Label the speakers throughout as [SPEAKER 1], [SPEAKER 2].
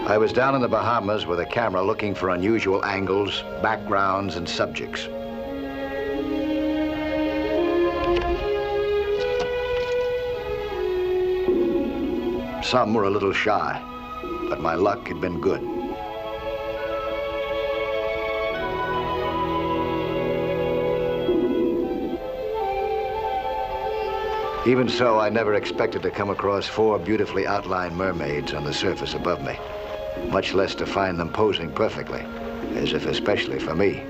[SPEAKER 1] I was down in the Bahamas with a camera looking for unusual angles, backgrounds, and subjects. Some were a little shy, but my luck had been good. Even so, I never expected to come across 4 beautifully outlined mermaids on the surface above me, much less to find them posing perfectly, as if especially for me.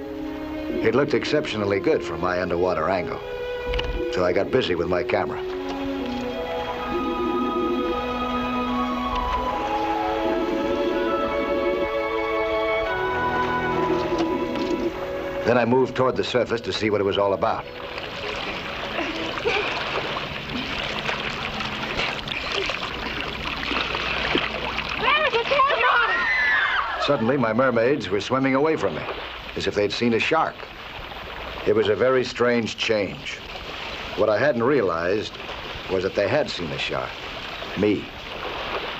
[SPEAKER 1] It looked exceptionally good from my underwater angle, so I got busy with my camera. Then I moved toward the surface to see what it was all about. Suddenly, my mermaids were swimming away from me, as if they'd seen a shark. It was a very strange change. What I hadn't realized was that they had seen a shark, me.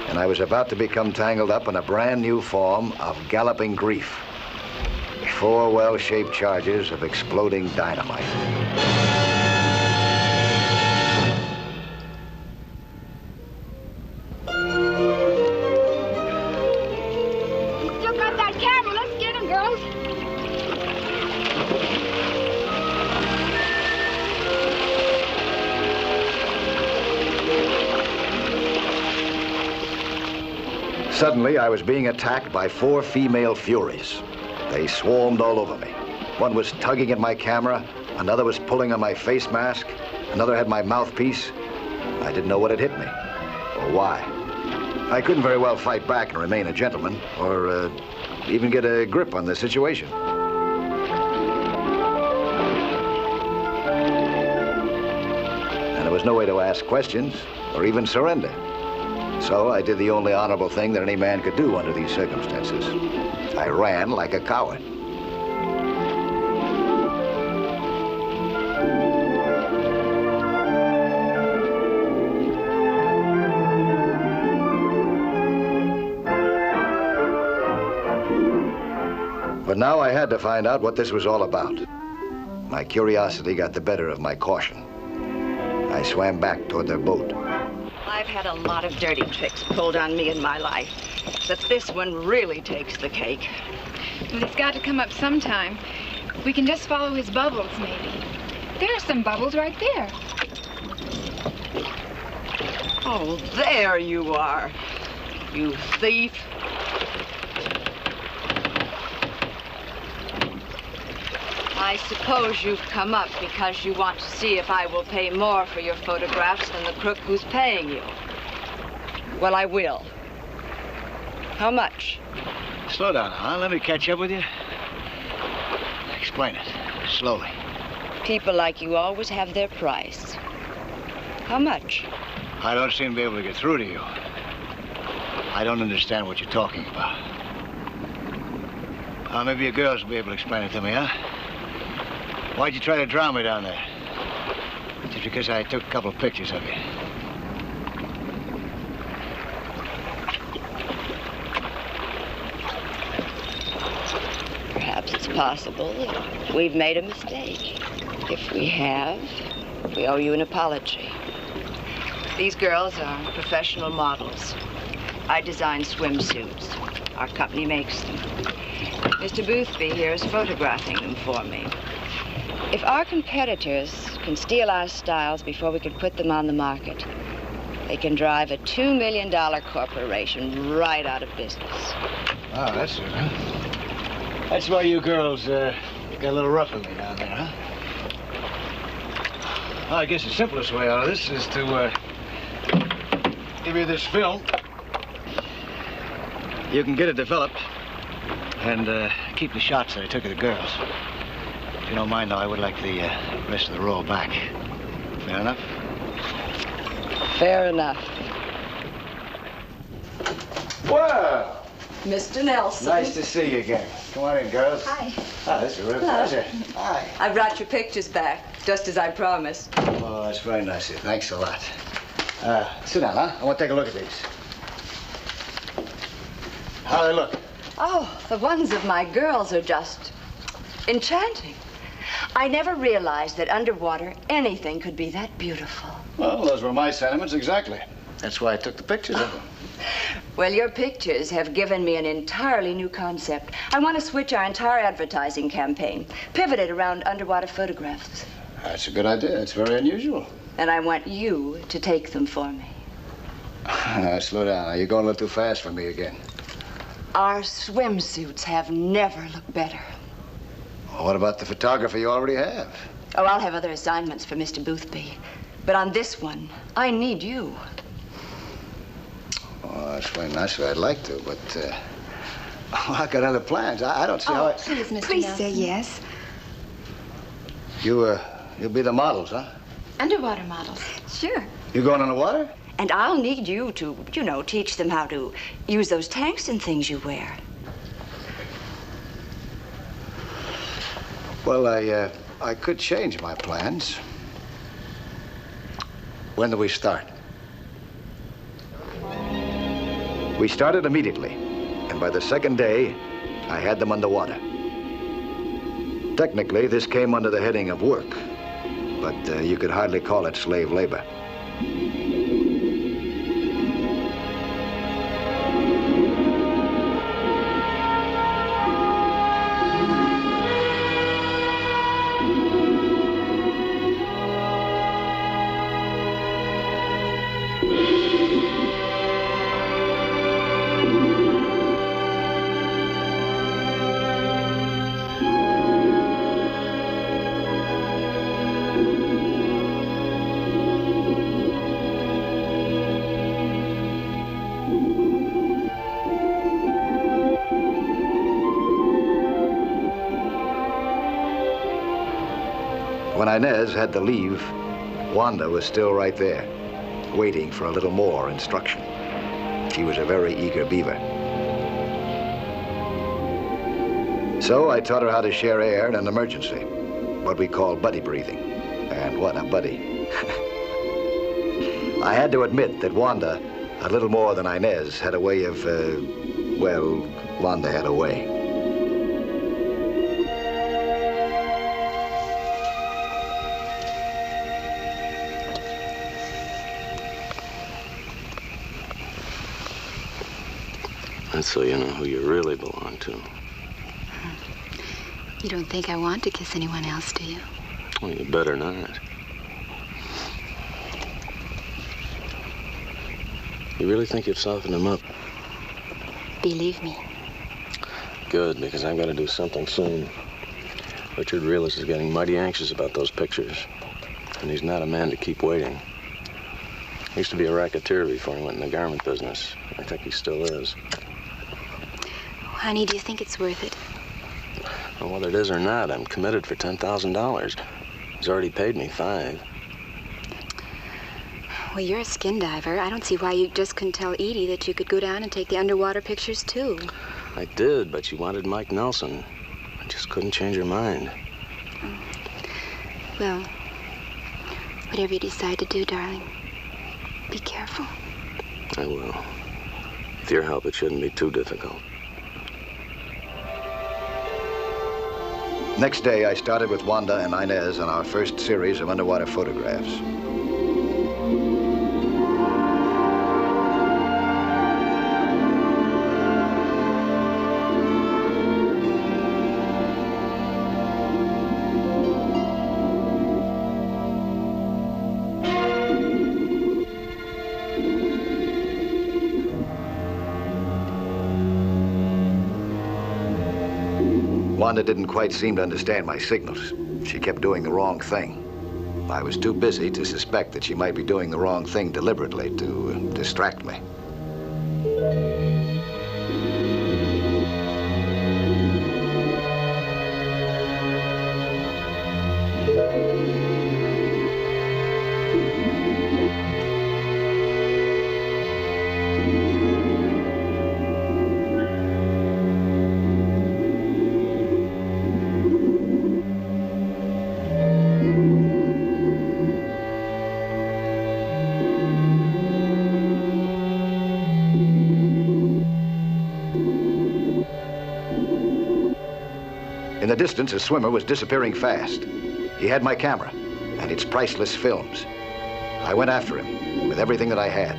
[SPEAKER 1] And I was about to become tangled up in a brand new form of galloping grief. 4 well-shaped charges of exploding dynamite. Suddenly, I was being attacked by 4 female furies. They swarmed all over me. One was tugging at my camera, another was pulling on my face mask, another had my mouthpiece. I didn't know what had hit me, or why. I couldn't very well fight back and remain a gentleman, or even get a grip on the situation. And there was no way to ask questions, or even surrender. So I did the only honorable thing that any man could do under these circumstances. I ran like a coward. But now I had to find out what this was all about. My curiosity got the better of my caution. I swam back toward their boat.
[SPEAKER 2] I've had a lot of dirty tricks pulled on me in my life, but this one really takes the cake.
[SPEAKER 3] Well, he's got to come up sometime. We can just follow his bubbles, maybe. There are some bubbles right there.
[SPEAKER 2] Oh, there you are, you thief. I suppose you've come up because you want to see if I will pay more for your photographs than the crook who's paying you. Well, I will. How much?
[SPEAKER 4] Slow down, huh? Let me catch up with you. Explain it, slowly.
[SPEAKER 2] People like you always have their price. How much?
[SPEAKER 4] I don't seem to be able to get through to you. I don't understand what you're talking about. Maybe your girls will be able to explain it to me, huh? Why'd you try to drown me down there? Just because I took a couple of pictures of you.
[SPEAKER 2] Perhaps it's possible that we've made a mistake. If we have, we owe you an apology. These girls are professional models. I design swimsuits. Our company makes them. Mr. Boothby here is photographing them for me. If our competitors can steal our styles before we can put them on the market, they can drive a $2 million corporation right out of business.
[SPEAKER 4] Oh, that's it, huh? That's why you girls got a little rough with me down there, huh? Well, I guess the simplest way out of this is to give you this film. You can get it developed. And keep the shots that I took of the girls. If you don't mind, though, I would like the rest of the roll back. Fair enough?
[SPEAKER 2] Fair enough.
[SPEAKER 1] Well,
[SPEAKER 2] Mr. Nelson.
[SPEAKER 1] nice to see you again. Come on in, girls.
[SPEAKER 3] Hi.
[SPEAKER 1] Ah, this is a real pleasure. Hi.
[SPEAKER 2] I brought your pictures back, just as I promised.
[SPEAKER 1] Oh, that's very nice of you. Thanks a lot. Sit down, huh? I want to take a look at these. How do they look?
[SPEAKER 2] Oh, the ones of my girls are just enchanting. I never realized that underwater anything could be that beautiful.
[SPEAKER 1] Well, those were my sentiments exactly. That's why I took the pictures of them.
[SPEAKER 2] Well, your pictures have given me an entirely new concept. I want to switch our entire advertising campaign, pivot it around underwater photographs.
[SPEAKER 1] That's a good idea. It's very unusual.
[SPEAKER 2] And I want you to take them for me.
[SPEAKER 1] Slow down. You're going a little too fast for me again.
[SPEAKER 2] Our swimsuits have never looked better.
[SPEAKER 1] Well, what about the photographer you already have?
[SPEAKER 2] Oh, I'll have other assignments for Mr. Boothby. But on this one, I need you.
[SPEAKER 1] Oh, that's very nice. I'd like to, but I got other plans. I don't see how.
[SPEAKER 3] Please, Mr.
[SPEAKER 5] Please
[SPEAKER 3] Nelson.
[SPEAKER 5] say yes.
[SPEAKER 1] You'll be the models, huh?
[SPEAKER 3] Underwater models.
[SPEAKER 5] Sure.
[SPEAKER 1] You going on the water?
[SPEAKER 2] And I'll need you to, teach them how to use those tanks and things you wear.
[SPEAKER 1] Well, I could change my plans. When do we start? We started immediately, and by the second day, I had them underwater. Technically, this came under the heading of work, but you could hardly call it slave labor. When Inez had to leave, Wanda was still right there, waiting for a little more instruction. She was a very eager beaver. So I taught her how to share air in an emergency, what we call buddy breathing. And what a buddy. I had to admit that Wanda, a little more than Inez, had a way of, Wanda had a way.
[SPEAKER 6] That's so you know who you really belong to.
[SPEAKER 5] You don't think I want to kiss anyone else, do you?
[SPEAKER 6] Well, you better not. You really think you've softened him up?
[SPEAKER 5] Believe me.
[SPEAKER 6] Good, because I've got to do something soon. Richard Reales is getting mighty anxious about those pictures. And he's not a man to keep waiting. He used to be a racketeer before he went in the garment business. I think he still is.
[SPEAKER 5] Honey, do you think it's worth it?
[SPEAKER 6] Well, whether it is or not, I'm committed for $10,000. He's already paid me $5,000.
[SPEAKER 5] Well, you're a skin diver. I don't see why you just couldn't tell Edie that you could go down and take the underwater pictures, too.
[SPEAKER 6] I did, but she wanted Mike Nelson. I just couldn't change her mind.
[SPEAKER 5] Well, whatever you decide to do, darling, be careful.
[SPEAKER 6] I will. With your help, it shouldn't be too difficult.
[SPEAKER 1] Next day, I started with Wanda and Inez on our first series of underwater photographs. Wanda didn't quite seem to understand my signals. She kept doing the wrong thing. I was too busy to suspect that she might be doing the wrong thing deliberately to distract me. In the distance, a swimmer was disappearing fast. He had my camera and its priceless films. I went after him with everything that I had.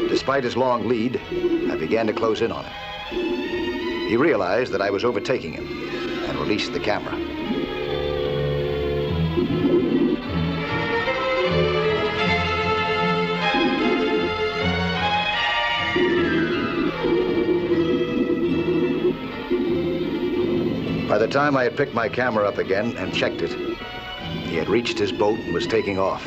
[SPEAKER 1] Despite his long lead, I began to close in on him. He realized that I was overtaking him and released the camera. By the time I had picked my camera up again and checked it, he had reached his boat and was taking off.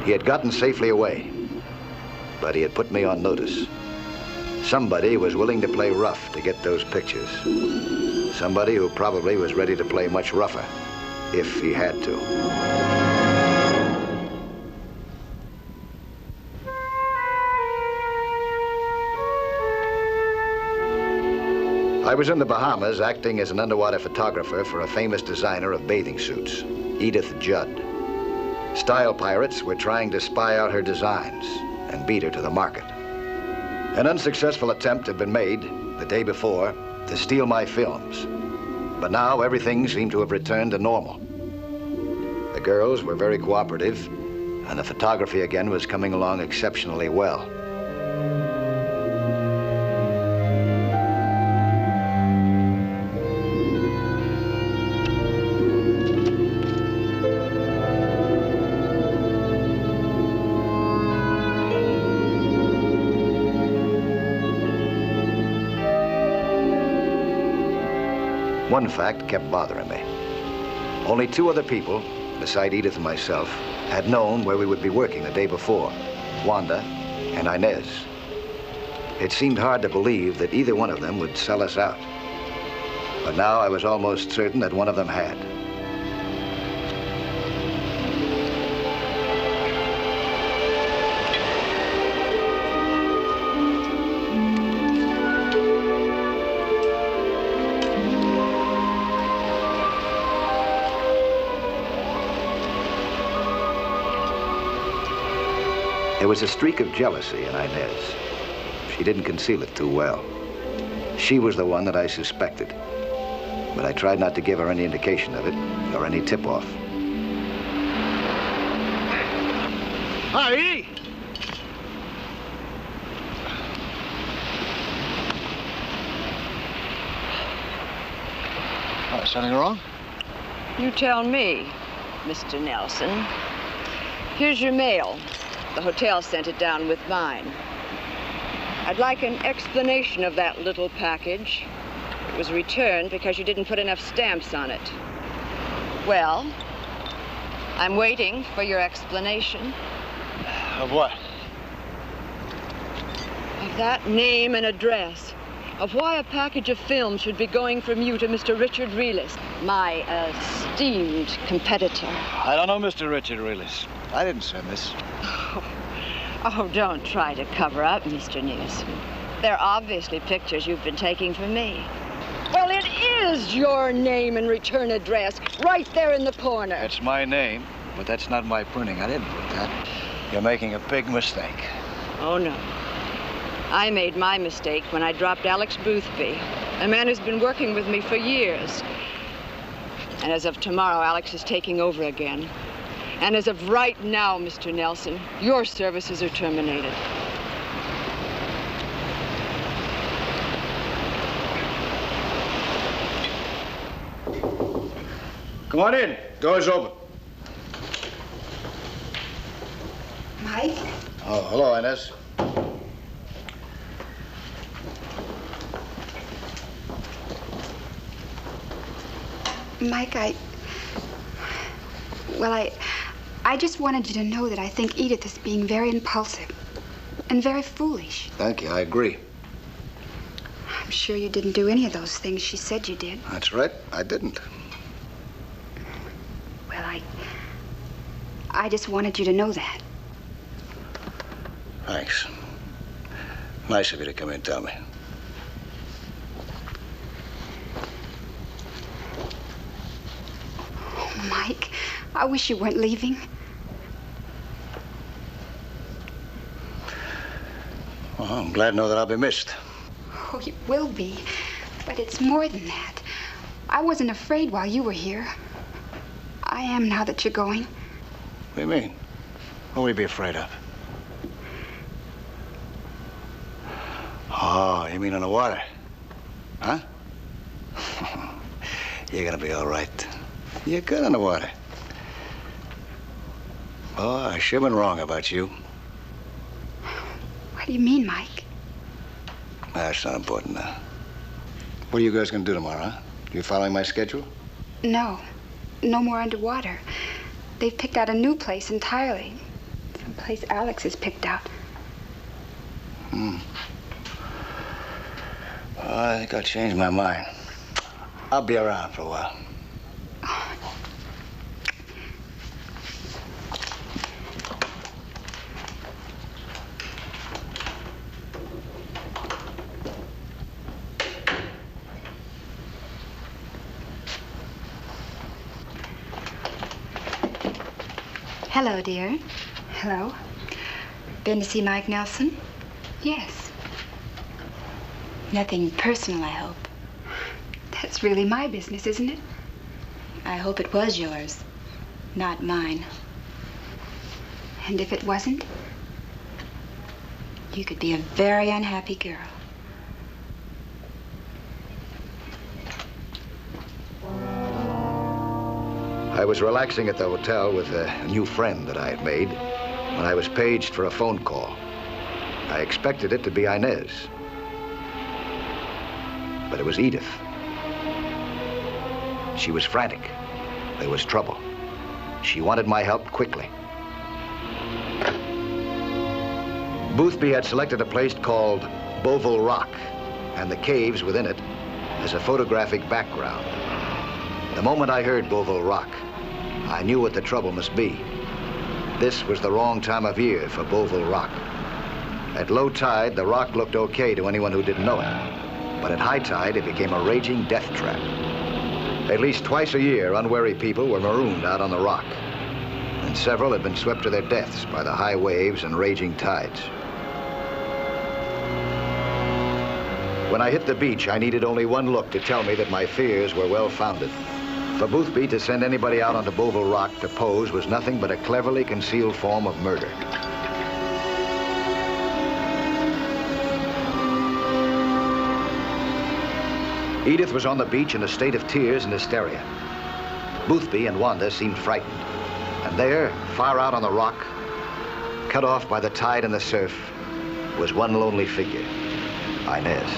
[SPEAKER 1] He had gotten safely away, but he had put me on notice. Somebody was willing to play rough to get those pictures. Somebody who probably was ready to play much rougher, if he had to. I was in the Bahamas acting as an underwater photographer for a famous designer of bathing suits, Edith Judd. Style pirates were trying to spy out her designs and beat her to the market. An unsuccessful attempt had been made the day before to steal my films, but now everything seemed to have returned to normal. The girls were very cooperative, and the photography again was coming along exceptionally well. One fact kept bothering me. Only two other people, beside Edith and myself, had known where we would be working the day before, Wanda and Inez. It seemed hard to believe that either one of them would sell us out. But now I was almost certain that one of them had. There was a streak of jealousy in Inez. She didn't conceal it too well. She was the one that I suspected, but I tried not to give her any indication of it or any tip-off.
[SPEAKER 4] Hi, Edie. Oh, something wrong?
[SPEAKER 2] You tell me, Mr. Nelson. Here's your mail. The hotel sent it down with mine. I'd like an explanation of that little package. It was returned because you didn't put enough stamps on it. Well, I'm waiting for your explanation.
[SPEAKER 4] Of what?
[SPEAKER 2] Of that name and address. Of why a package of film should be going from you to Mr. Richard Relis, my esteemed competitor.
[SPEAKER 4] I don't know Mr. Richard Relis. I didn't send this.
[SPEAKER 2] Oh, don't try to cover up, Mr. Nielsen. They're obviously pictures you've been taking for me. Well, it is your name and return address, right there in the corner.
[SPEAKER 4] That's my name, but that's not my printing. I didn't put that. You're making a big mistake.
[SPEAKER 2] Oh, no. I made my mistake when I dropped Alex Boothby, a man who's been working with me for years. And as of tomorrow, Alex is taking over again. And as of right now, Mr. Nelson, your services are terminated.
[SPEAKER 1] Come on in. Door's open.
[SPEAKER 5] Mike?
[SPEAKER 1] Oh, hello, Inez.
[SPEAKER 5] Mike, I just wanted you to know that I think Edith is being very impulsive and very foolish.
[SPEAKER 1] Thank you. I agree.
[SPEAKER 5] I'm sure you didn't do any of those things she said you did.
[SPEAKER 1] That's right. I didn't.
[SPEAKER 5] Well, I just wanted you to know that.
[SPEAKER 1] Thanks.
[SPEAKER 4] Nice of you to come in and tell me.
[SPEAKER 5] Oh, Mike, I wish you weren't leaving.
[SPEAKER 4] Well, I'm glad to know that I'll be missed.
[SPEAKER 5] Oh, you will be. But it's more than that. I wasn't afraid while you were here. I am now that you're going.
[SPEAKER 4] What do you mean? What would you be afraid of? Oh, you mean on the water? Huh? You're gonna be all right. You're good on the water. Oh, I sure been wrong about you.
[SPEAKER 5] What do you mean, Mike?
[SPEAKER 4] That's not important now. What are you guys gonna do tomorrow, huh? You following my schedule?
[SPEAKER 5] No. No more underwater. They've picked out a new place entirely. Some place Alex has picked out.
[SPEAKER 4] I think I'll change my mind. I'll be around for a while.
[SPEAKER 5] Hello, dear. Hello. Been to see Mike Nelson? Yes. Nothing personal, I hope. That's really my business, isn't it? I hope it was yours, not mine. And if it wasn't, you could be a very unhappy girl.
[SPEAKER 1] I was relaxing at the hotel with a new friend that I had made when I was paged for a phone call. I expected it to be Inez, but it was Edith. She was frantic. There was trouble. She wanted my help quickly. Boothby had selected a place called Beauville Rock and the caves within it as a photographic background. The moment I heard Beauville Rock, I knew what the trouble must be. This was the wrong time of year for Beauville Rock. At low tide, the rock looked okay to anyone who didn't know it. But at high tide, it became a raging death trap. At least twice a year, unwary people were marooned out on the rock. And several had been swept to their deaths by the high waves and raging tides. When I hit the beach, I needed only one look to tell me that my fears were well-founded. For Boothby to send anybody out onto Beauville Rock to pose was nothing but a cleverly concealed form of murder. Edith was on the beach in a state of tears and hysteria. Boothby and Wanda seemed frightened. And there, far out on the rock, cut off by the tide and the surf, was one lonely figure, Inez.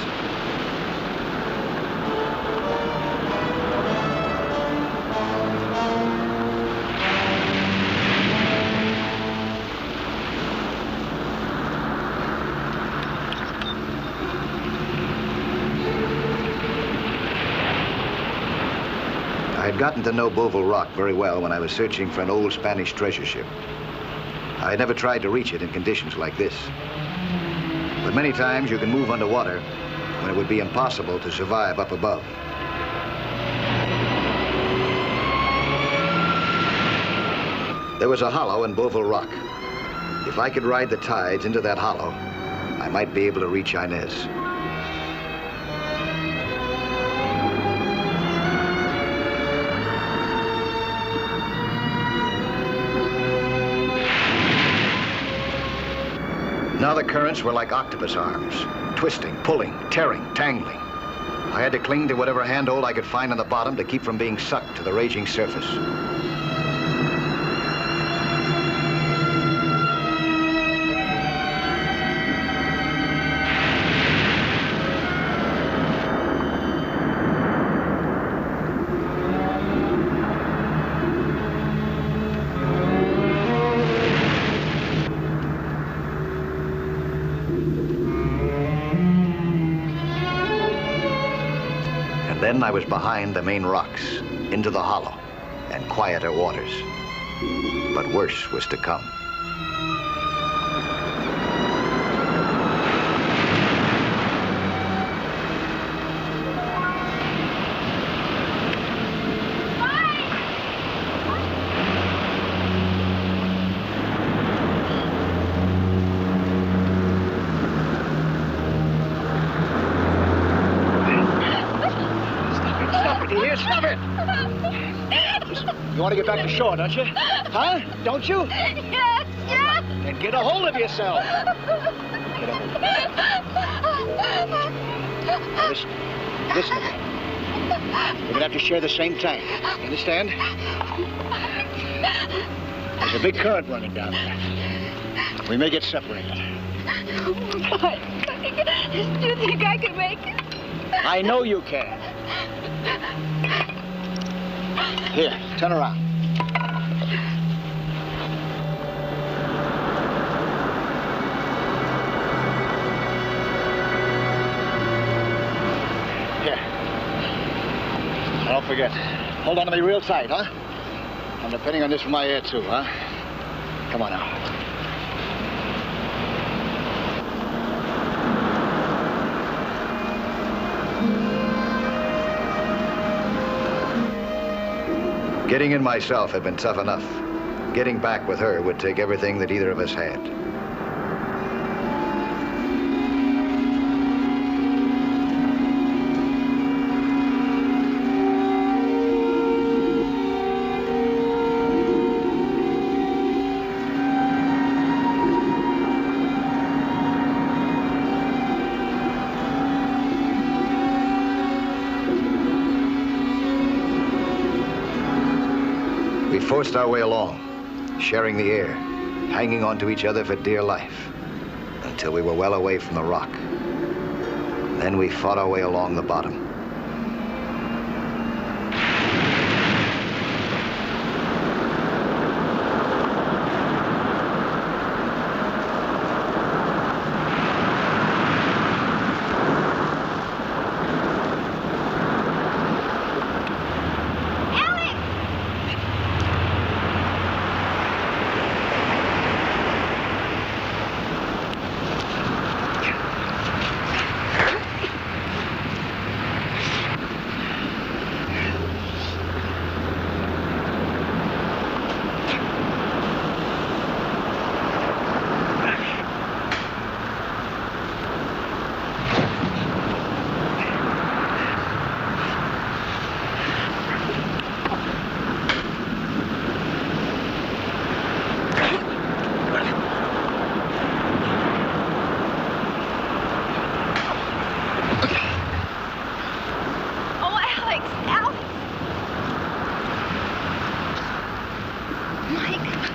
[SPEAKER 1] I had gotten to know Beauville Rock very well when I was searching for an old Spanish treasure ship. I had never tried to reach it in conditions like this. But many times you can move underwater when it would be impossible to survive up above. There was a hollow in Beauville Rock. If I could ride the tides into that hollow, I might be able to reach Inez. Now the currents were like octopus arms, twisting, pulling, tearing, tangling. I had to cling to whatever handhold I could find on the bottom to keep from being sucked to the raging surface. Then I was behind the main rocks, into the hollow, and quieter waters. But worse was to come.
[SPEAKER 4] want to get back to shore, don't you? Huh? Don't you?
[SPEAKER 3] Yes, yes.
[SPEAKER 4] Then get a hold of yourself. Now listen to me. We're gonna have to share the same tank. You understand? There's a big current running down there. We may get separated.
[SPEAKER 3] Oh, God. Do you think I can make it?
[SPEAKER 4] I know you can. Here, turn around. Here. Don't forget. Hold on to me real tight, huh? I'm depending on this for my air, too, huh? Come on now.
[SPEAKER 1] Getting in myself had been tough enough. Getting back with her would take everything that either of us had. We forced our way along, sharing the air, hanging on to each other for dear life, until we were well away from the rock. Then we fought our way along the bottom.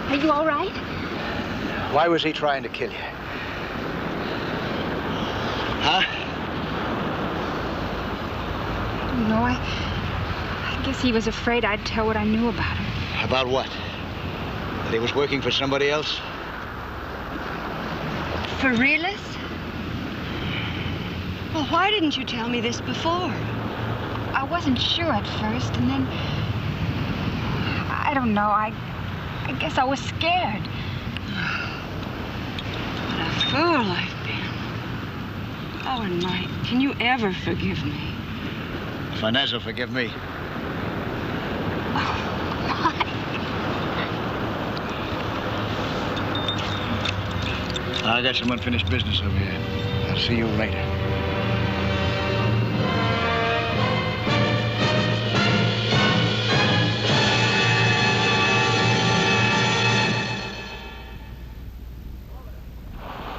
[SPEAKER 5] Are you all right?
[SPEAKER 4] Why was he trying to kill you? Huh?
[SPEAKER 5] No, I guess he was afraid I'd tell what I knew about him.
[SPEAKER 4] About what? That he was working for somebody else?
[SPEAKER 2] For Relis? Well, why didn't you tell me this before?
[SPEAKER 5] I wasn't sure at first, and then... I don't know, I guess I was scared.
[SPEAKER 2] What a fool I've been. Oh, Mike, can you ever forgive me?
[SPEAKER 4] Inez will forgive me. I got some unfinished business over here. I'll see you later.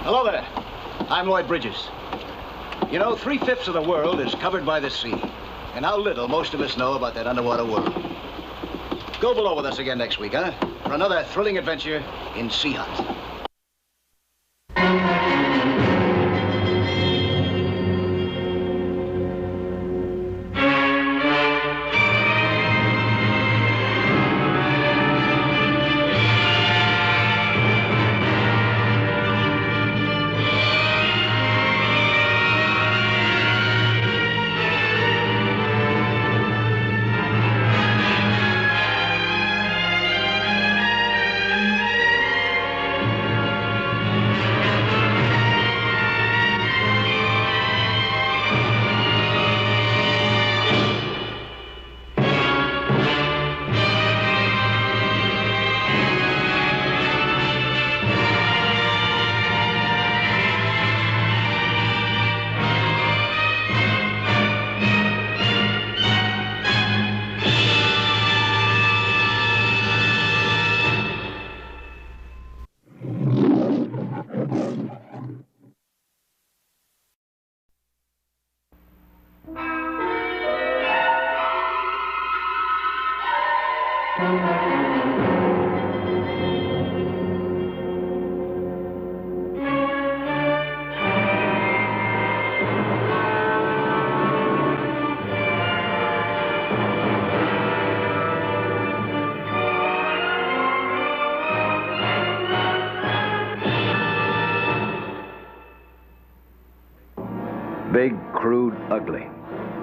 [SPEAKER 4] Hello there. I'm Lloyd Bridges. You know, 3/5 of the world is covered by the sea. And how little most of us know about that underwater world. Go below with us again next week, huh? For another thrilling adventure in Sea Hunt.
[SPEAKER 1] Big, crude, ugly.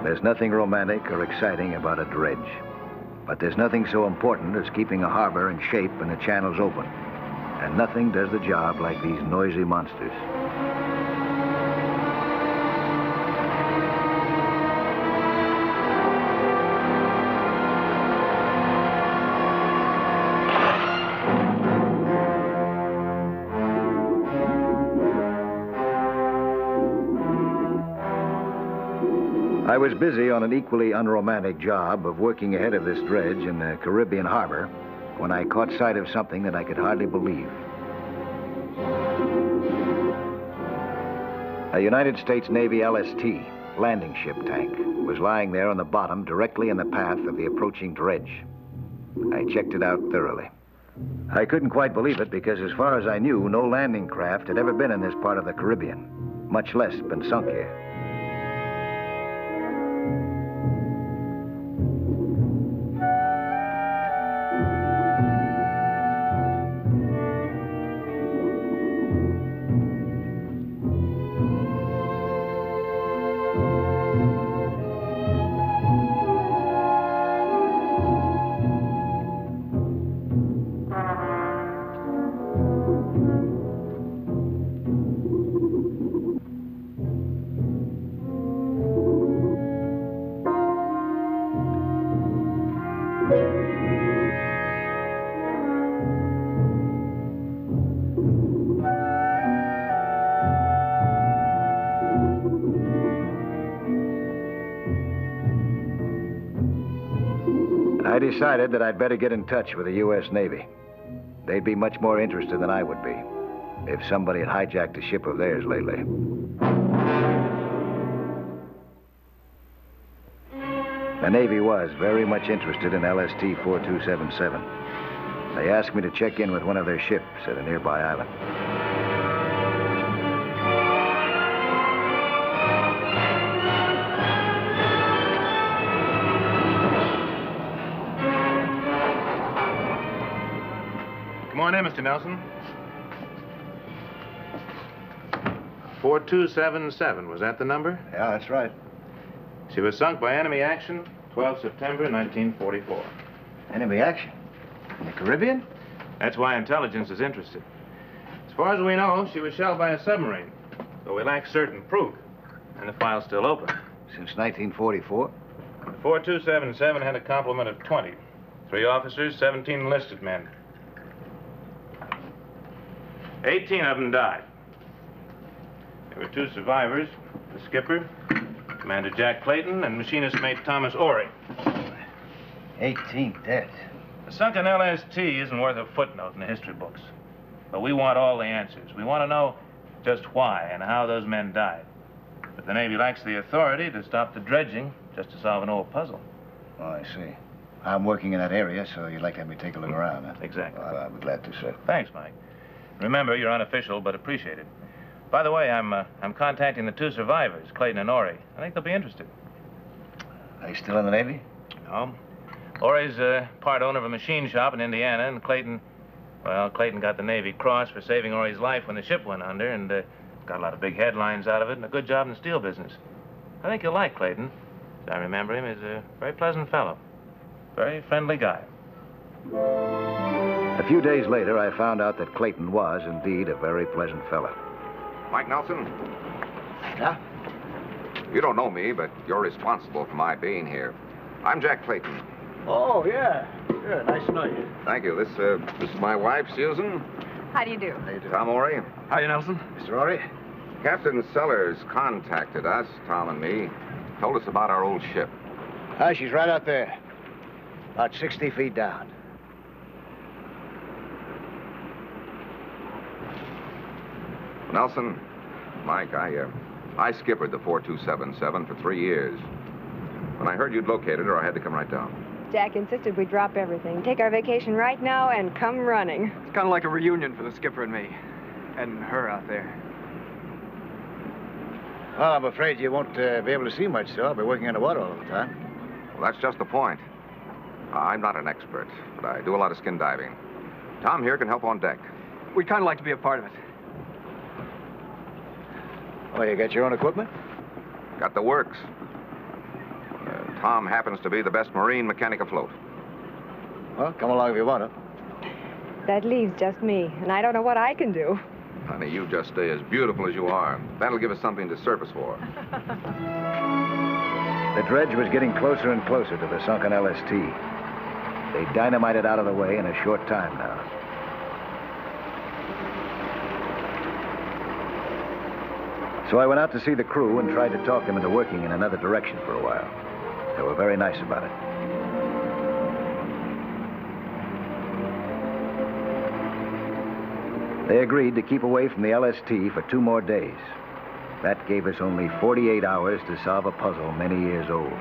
[SPEAKER 1] There's nothing romantic or exciting about a dredge. But there's nothing so important as keeping a harbor in shape and the channels open. And nothing does the job like these noisy monsters. I was busy on an equally unromantic job of working ahead of this dredge in the Caribbean harbor when I caught sight of something that I could hardly believe. A United States Navy LST landing ship tank was lying there on the bottom directly in the path of the approaching dredge. I checked it out thoroughly. I couldn't quite believe it because as far as I knew, no landing craft had ever been in this part of the Caribbean, much less been sunk here. I decided that I'd better get in touch with the U.S. Navy. They'd be much more interested than I would be if somebody had hijacked a ship of theirs lately. The Navy was very much interested in LST-4277. They asked me to check in with one of their ships at a nearby island.
[SPEAKER 7] Come on in, Mr. Nelson. 4277, was that the number?
[SPEAKER 1] Yeah, that's right.
[SPEAKER 7] She was sunk by enemy action 12 September 1944.
[SPEAKER 1] Enemy action? In the Caribbean?
[SPEAKER 7] That's why intelligence is interested. As far as we know, she was shelled by a submarine, though we lack certain proof, and the file's still open.
[SPEAKER 1] Since 1944?
[SPEAKER 7] The 4277 had a complement of 20. 3 officers, 17 enlisted men. 18 of them died. There were 2 survivors, the skipper, Commander Jack Clayton, and machinist mate Thomas Ory.
[SPEAKER 1] 18 dead.
[SPEAKER 7] The sunken LST isn't worth a footnote in the history books. But we want all the answers. We want to know just why and how those men died. But the Navy lacks the authority to stop the dredging just to solve an old puzzle.
[SPEAKER 1] Oh, I see. I'm working in that area, so you'd like to have me take a look around, huh?
[SPEAKER 7] Exactly.
[SPEAKER 1] Well, I'll be glad to, sir.
[SPEAKER 7] Thanks, Mike. Remember, you're unofficial, but appreciated. By the way, I'm contacting the 2 survivors, Clayton and Ory. I think they'll be interested.
[SPEAKER 1] Are you still in the Navy?
[SPEAKER 7] No. Ory's part owner of a machine shop in Indiana, and Clayton got the Navy Cross for saving Ory's life when the ship went under, and got a lot of big headlines out of it and a good job in the steel business. I think you'll like Clayton. As I remember him, he's a very pleasant fellow. Very friendly guy.
[SPEAKER 1] A few days later, I found out that Clayton was indeed a very pleasant fellow.
[SPEAKER 8] Mike Nelson,
[SPEAKER 1] Yeah?
[SPEAKER 8] you don't know me, but you're responsible for my being here. I'm Jack Clayton.
[SPEAKER 4] Oh, yeah. Good. Nice to know you.
[SPEAKER 8] Thank you. This is my wife, Susan.
[SPEAKER 5] How do you do?
[SPEAKER 1] How you doing?
[SPEAKER 8] Tom Ory.
[SPEAKER 4] Hiya, Nelson.
[SPEAKER 1] Mr. Ory?
[SPEAKER 8] Captain Sellers contacted us, Tom and me. Told us about our old ship.
[SPEAKER 1] She's right out there. About 60 feet down.
[SPEAKER 8] Nelson, Mike, I skippered the 4277 for 3 years. When I heard you'd located her, I had to come right down.
[SPEAKER 9] Jack insisted we drop everything, take our vacation right now, and come running.
[SPEAKER 10] It's kind of like a reunion for the skipper and me. And her out there.
[SPEAKER 1] Well, I'm afraid you won't be able to see much, so I'll be working underwater all the time.
[SPEAKER 8] Well, that's just the point. I'm not an expert, but I do a lot of skin diving. Tom here can help on deck.
[SPEAKER 10] We'd kind of like to be a part of it.
[SPEAKER 1] Oh, you got your own equipment?
[SPEAKER 8] Got the works. Tom happens to be the best marine mechanic afloat.
[SPEAKER 1] Well, come along if you want to.
[SPEAKER 9] That leaves just me, and I don't know what I can do.
[SPEAKER 8] Honey, you just stay as beautiful as you are. That'll give us something to surface for.
[SPEAKER 1] The dredge was getting closer and closer to the sunken LST. They dynamited out of the way in a short time now. So I went out to see the crew and tried to talk them into working in another direction for a while. They were very nice about it. They agreed to keep away from the LST for 2 more days. That gave us only 48 hours to solve a puzzle many years old.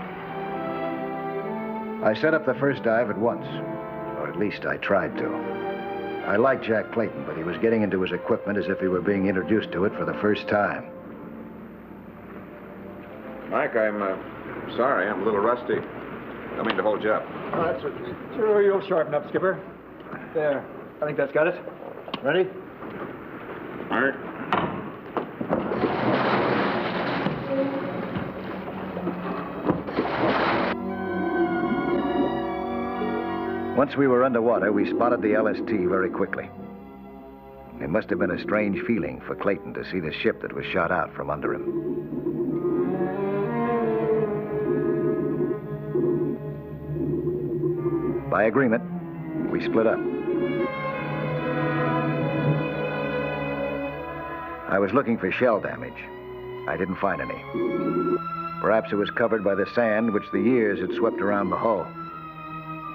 [SPEAKER 1] I set up the first dive at once, or at least I tried to. I liked Jack Clayton, but he was getting into his equipment as if he were being introduced to it for the first time.
[SPEAKER 8] Mike, I'm sorry. I'm a little rusty. Don't mean to hold you up.
[SPEAKER 10] Oh, that's it. Sure, you'll sharpen up, Skipper. There. I think that's got it. Ready?
[SPEAKER 8] All right.
[SPEAKER 1] Once we were underwater, we spotted the LST very quickly. It must have been a strange feeling for Clayton to see the ship that was shot out from under him. By agreement, we split up. I was looking for shell damage. I didn't find any. Perhaps it was covered by the sand which the years had swept around the hull.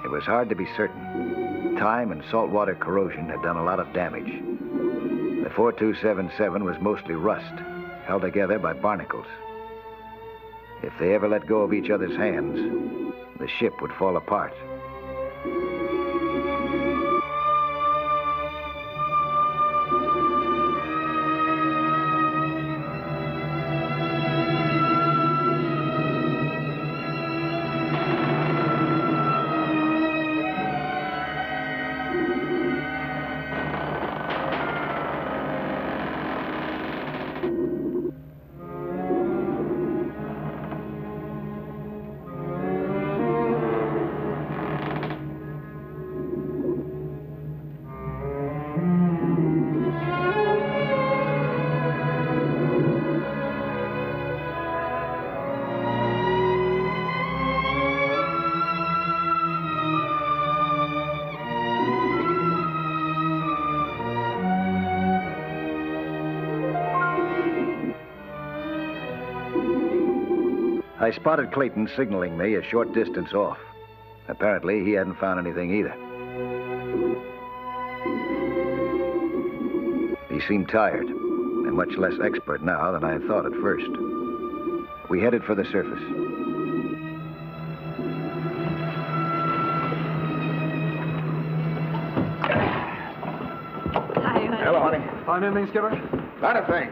[SPEAKER 1] It was hard to be certain. Time and saltwater corrosion had done a lot of damage. The 4277 was mostly rust, held together by barnacles. If they ever let go of each other's hands, the ship would fall apart. I spotted Clayton signaling me a short distance off. Apparently, he hadn't found anything either. He seemed tired, and much less expert now than I had thought at first. We headed for the surface.
[SPEAKER 10] Hi, honey.
[SPEAKER 8] Hello, honey.
[SPEAKER 10] Find anything, Skipper?
[SPEAKER 8] Not a thing.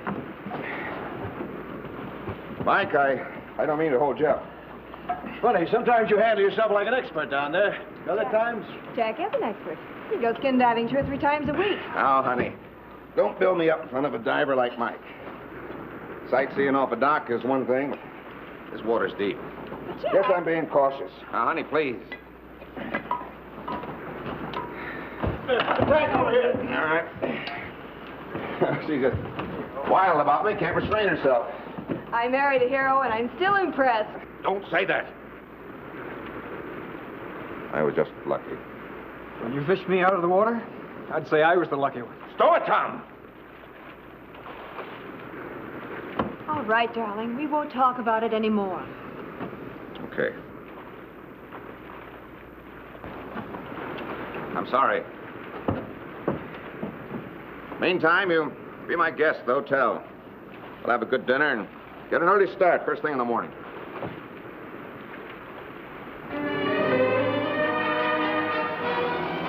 [SPEAKER 8] Mike, I don't mean to hold you up.
[SPEAKER 4] Funny, sometimes you handle yourself like an expert down there. Other times...
[SPEAKER 9] Jack is an expert. He goes skin diving 2 or 3 times a week.
[SPEAKER 8] Now, honey, don't build me up in front of a diver like Mike. Sightseeing off a dock is one thing, but this water's deep. Guess I'm being cautious. Now, honey, please.
[SPEAKER 4] Frank, over here.
[SPEAKER 8] All right. She's just wild about me, can't restrain herself.
[SPEAKER 9] I married a hero, and I'm still impressed.
[SPEAKER 8] Don't say that. I was just lucky.
[SPEAKER 10] When you fished me out of the water, I'd say I was the lucky one.
[SPEAKER 8] Stow it, Tom!
[SPEAKER 9] All right, darling. We won't talk about it anymore.
[SPEAKER 8] Okay. I'm sorry. Meantime, you be my guest at the hotel. We'll have a good dinner and get an early start first thing in the morning.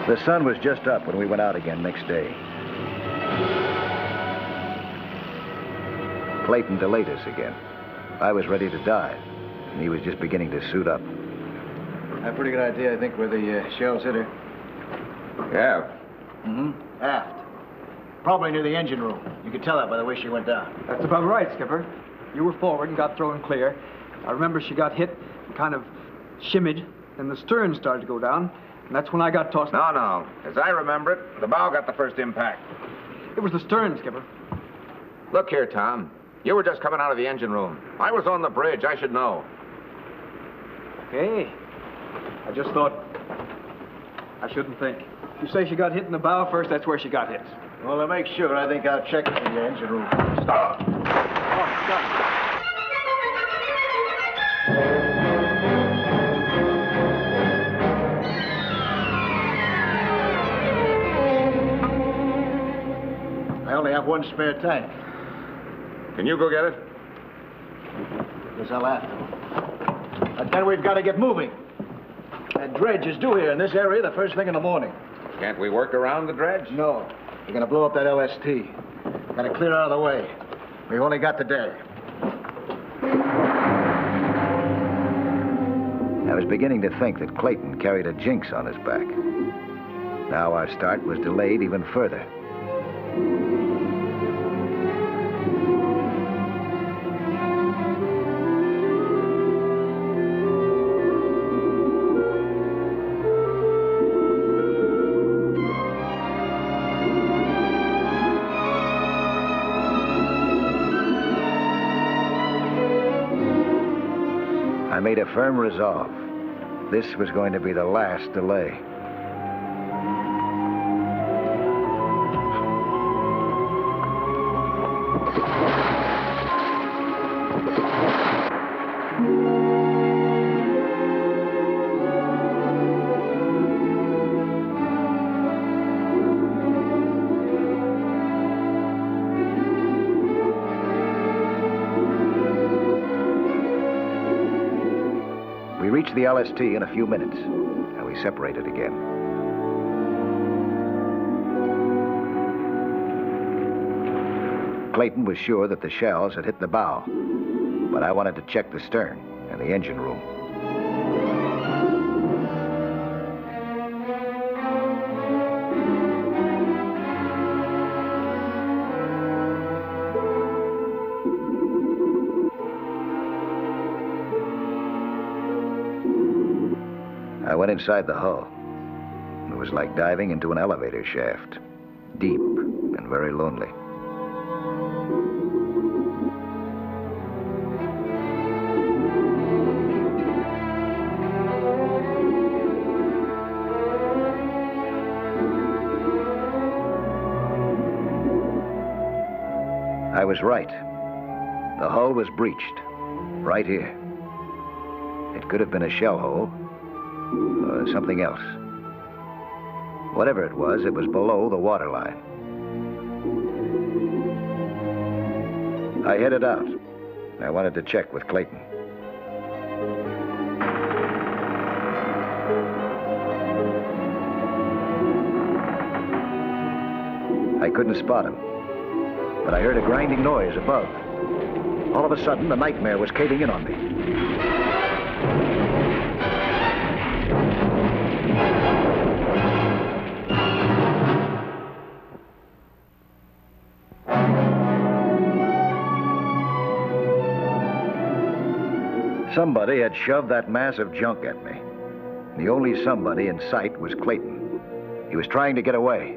[SPEAKER 1] The sun was just up when we went out again next day. Clayton delayed us again. I was ready to dive, and he was just beginning to suit up.
[SPEAKER 4] I have a pretty good idea, I think, where the shells hit her.
[SPEAKER 8] Yeah.
[SPEAKER 4] Mm-hmm. Aft. Probably near the engine room. You could tell that by the way she went down.
[SPEAKER 10] That's about right, Skipper. You were forward and got thrown clear. I remember she got hit, kind of shimmied, and the stern started to go down, and that's when I got tossed.
[SPEAKER 8] No. As I remember it, the bow got the first impact.
[SPEAKER 10] It was the stern, Skipper.
[SPEAKER 8] Look here, Tom. You were just coming out of the engine room. I was on the bridge. I should know.
[SPEAKER 10] Okay. I just thought I shouldn't think. If you say she got hit in the bow first, that's where she got hit.
[SPEAKER 4] Well, to make sure, I think I'll check the engine room. Stop.
[SPEAKER 10] Oh, stop.
[SPEAKER 4] I only have one spare tank.
[SPEAKER 8] Can you go get it?
[SPEAKER 4] Guess I'll have to. But then we've got to get moving. That dredge is due here in this area the first thing in the morning.
[SPEAKER 8] Can't we work around the dredge?
[SPEAKER 4] No. We're going to blow up that LST. Got to clear out of the way. We've only got the day.
[SPEAKER 1] I was beginning to think that Clayton carried a jinx on his back. Now our start was delayed even further. I made a firm resolve. This was going to be the last delay. We reached the LST in a few minutes, and we separated again. Clayton was sure that the shells had hit the bow, but I wanted to check the stern and the engine room. I went inside the hull. It was like diving into an elevator shaft, deep and very lonely. I was right. The hull was breached, right here. It could have been a shell hole, or something else. Whatever it was below the waterline. I headed out. I wanted to check with Clayton. I couldn't spot him, but I heard a grinding noise above. All of a sudden, the nightmare was caving in on me. Somebody had shoved that mass of junk at me. The only somebody in sight was Clayton. He was trying to get away.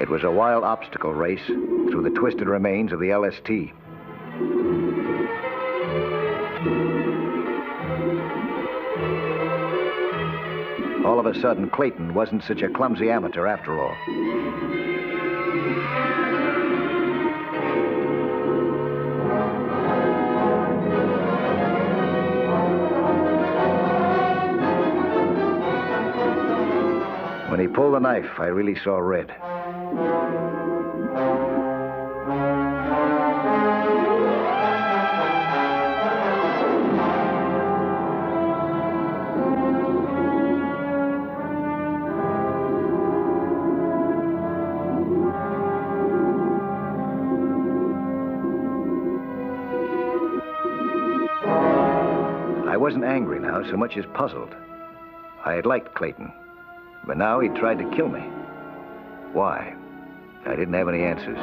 [SPEAKER 1] It was a wild obstacle race through the twisted remains of the LST. All of a sudden, Clayton wasn't such a clumsy amateur after all. When he pulled the knife, I really saw red. wasn't angry now so much as puzzled. I had liked Clayton, but now he tried to kill me. Why? I didn't have any answers.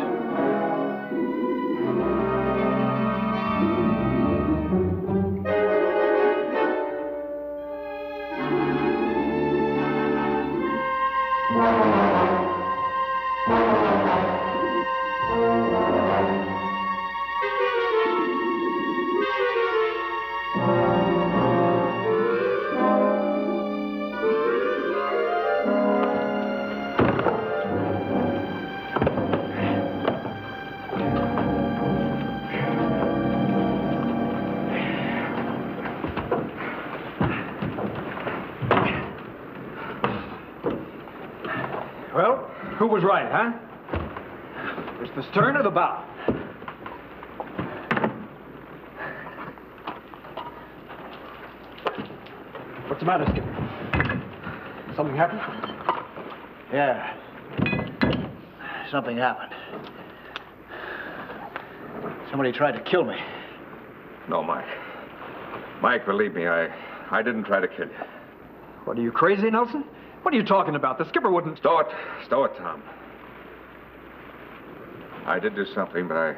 [SPEAKER 10] Well, who was right, huh? Was the stern or the bow? What's the matter, Skipper? Something happened?
[SPEAKER 4] Yeah. Something happened. Somebody tried to kill me.
[SPEAKER 8] No, Mike. Mike, believe me, I didn't try to kill you.
[SPEAKER 10] What, are you crazy, Nelson? What are you talking about? The skipper wouldn't...
[SPEAKER 8] Stow it, Tom. I did do something, but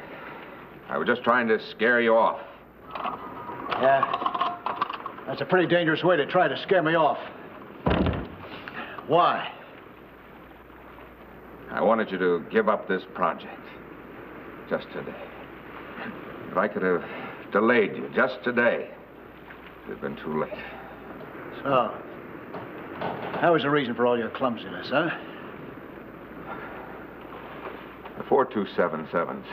[SPEAKER 8] I was just trying to scare you off.
[SPEAKER 4] Yeah? That's a pretty dangerous way to try to scare me off. Why?
[SPEAKER 8] I wanted you to give up this project. Just today. If I could have delayed you just today, it would have been too late.
[SPEAKER 4] So, that was the reason for all your clumsiness, huh?
[SPEAKER 8] The 4277's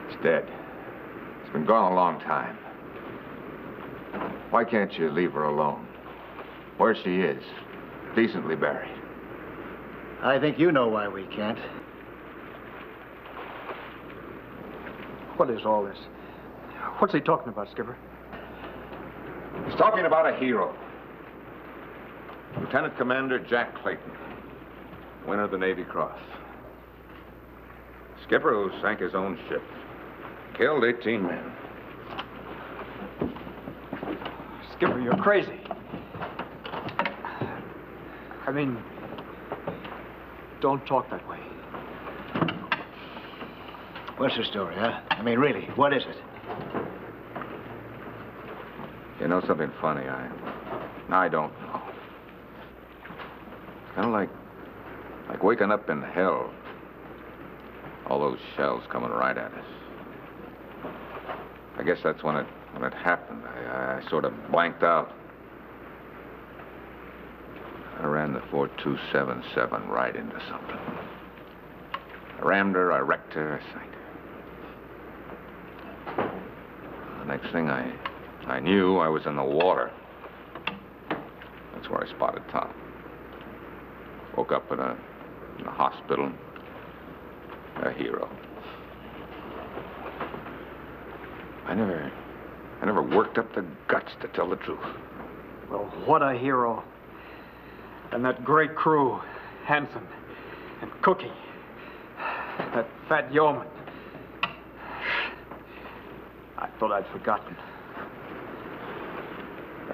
[SPEAKER 8] it's dead. It's been gone a long time. Why can't you leave her alone? Where she is, decently buried.
[SPEAKER 4] I think you know why we can't.
[SPEAKER 10] What is all this? What's he talking about, Skipper?
[SPEAKER 8] He's talking about a hero. Lieutenant Commander Jack Clayton, winner of the Navy Cross. Skipper who sank his own ship. Killed 18 men.
[SPEAKER 10] Skipper, you're crazy. I mean, don't talk that way.
[SPEAKER 4] What's the story, huh? I mean, really, what is it?
[SPEAKER 8] You know something funny? I don't know. Kind of like waking up in hell. All those shells coming right at us. I guess that's when it happened. I sort of blanked out. I ran the 4277 right into something. I rammed her, I wrecked her, I sank her. The next thing I knew, I was in the water. That's where I spotted Tom. Woke up in a hospital. A hero. I never worked up the guts to tell the truth.
[SPEAKER 10] Well, what a hero. And that great crew, Hanson and Cookie, that fat yeoman. I thought I'd forgotten.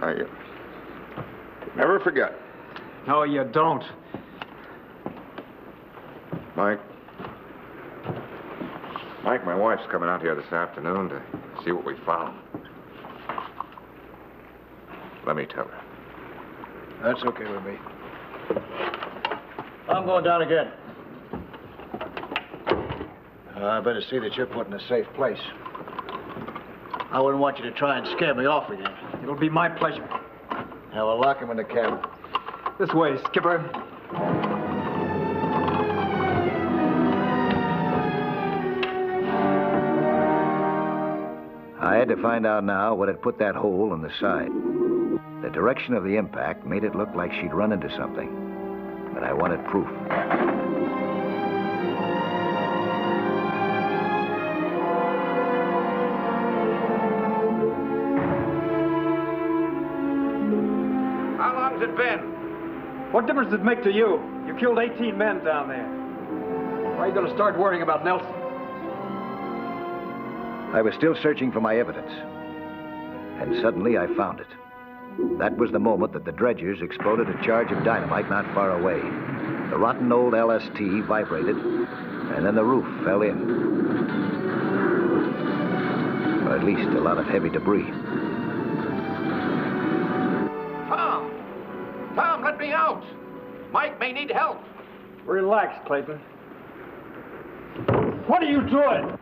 [SPEAKER 8] I never forget.
[SPEAKER 10] No, you don't.
[SPEAKER 8] Mike, my wife's coming out here this afternoon to see what we found. Let me tell her.
[SPEAKER 4] That's okay with me. I'm going down again. I better see that you're put in a safe place. I wouldn't want you to try and scare me off again.
[SPEAKER 10] It'll be my pleasure.
[SPEAKER 4] Now, we'll lock him in the cabin.
[SPEAKER 10] This way, Skipper.
[SPEAKER 1] I had to find out now what had put that hole in the side. The direction of the impact made it look like she'd run into something, but I wanted proof.
[SPEAKER 8] How long's it been?
[SPEAKER 10] What difference does it make to you? You killed 18 men down there. Why are you going to start worrying about Nelson?
[SPEAKER 1] I was still searching for my evidence. And suddenly I found it. That was the moment that the dredgers exploded a charge of dynamite not far away. The rotten old LST vibrated, and then the roof fell in. Or at least a lot of heavy debris.
[SPEAKER 11] Tom, let me out! Mike may need help.
[SPEAKER 10] Relax, Clayton. What are you doing?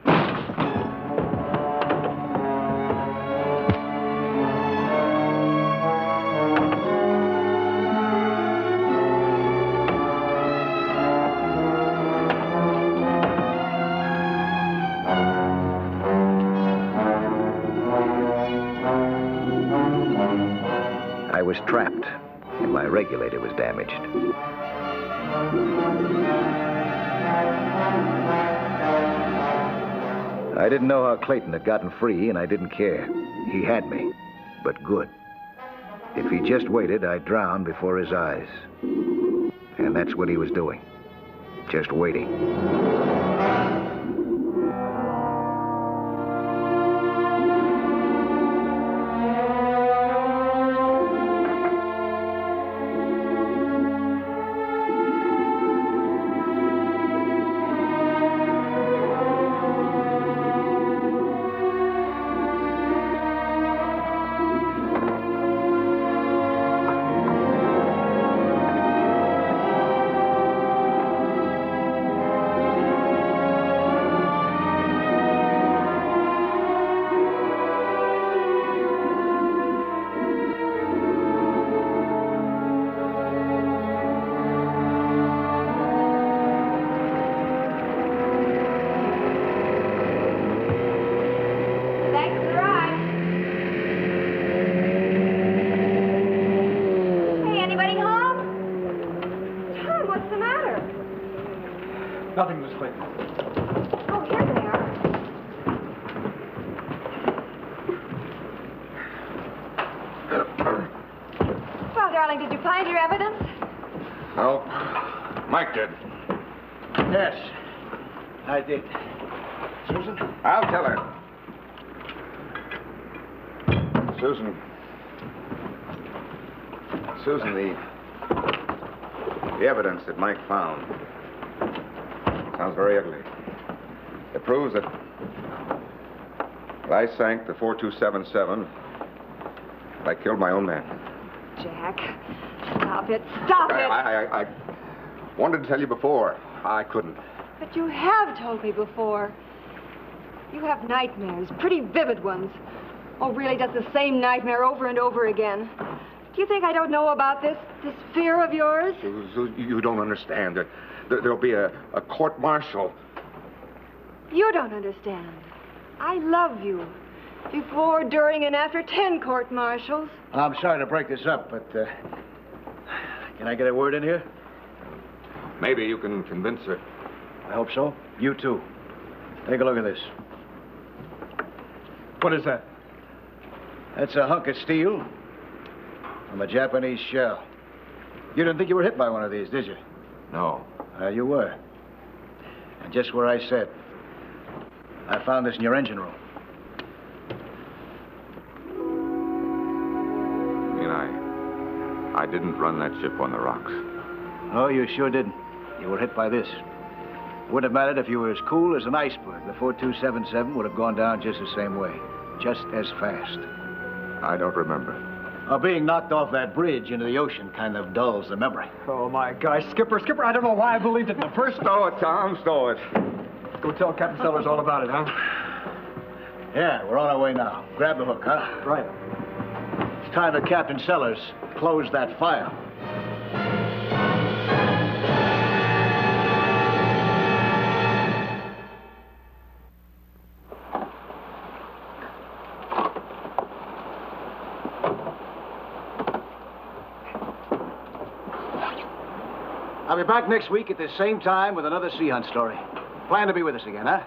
[SPEAKER 1] I was trapped, and my regulator was damaged. I didn't know how Clayton had gotten free, and I didn't care. He had me, but good. If he just waited, I'd drown before his eyes. And that's what he was doing. Just waiting.
[SPEAKER 10] Nothing, Miss Clayton.
[SPEAKER 9] Oh, here they are. Well, darling, did you find your evidence?
[SPEAKER 8] No. Mike did.
[SPEAKER 4] Yes, I did. Susan?
[SPEAKER 8] I'll tell her. Susan, the evidence that Mike found sounds very ugly. It proves that I sank the 4277. I killed my own man.
[SPEAKER 9] Jack, stop it. Stop it.
[SPEAKER 8] I wanted to tell you before. I couldn't.
[SPEAKER 9] But you have told me before. You have nightmares, pretty vivid ones. Oh, really, does the same nightmare over and over again. Do you think I don't know about this fear of yours?
[SPEAKER 8] You don't understand. There'll be a court-martial.
[SPEAKER 9] You don't understand. I love you. Before, during, and after 10 court-martials.
[SPEAKER 4] I'm sorry to break this up, but can I get a word in here?
[SPEAKER 8] Maybe you can convince her.
[SPEAKER 4] I hope so. You too. Take a look at this.
[SPEAKER 10] What is that?
[SPEAKER 4] That's a hunk of steel from a Japanese shell. You didn't think you were hit by one of these, did you?
[SPEAKER 8] No.
[SPEAKER 4] You were. And just where I said. I found this in your engine room.
[SPEAKER 8] You mean I didn't run that ship on the rocks?
[SPEAKER 4] Oh, you sure didn't. You were hit by this. Wouldn't have mattered if you were as cool as an iceberg. The 4277 would have gone down just the same way. Just as fast.
[SPEAKER 8] I don't remember.
[SPEAKER 4] Being knocked off that bridge into the ocean kind of dulls the memory.
[SPEAKER 10] Oh, my gosh. Skipper, I don't know why I believed it in the first...
[SPEAKER 8] Stow it, Tom, stow it.
[SPEAKER 10] Go tell Captain Sellers all about it, huh?
[SPEAKER 4] Yeah, we're on our way now. Grab the hook, huh?
[SPEAKER 10] Right.
[SPEAKER 4] It's time that Captain Sellers closed that file. I'll be back next week at the same time with another sea hunt story. Plan to be with us again, huh?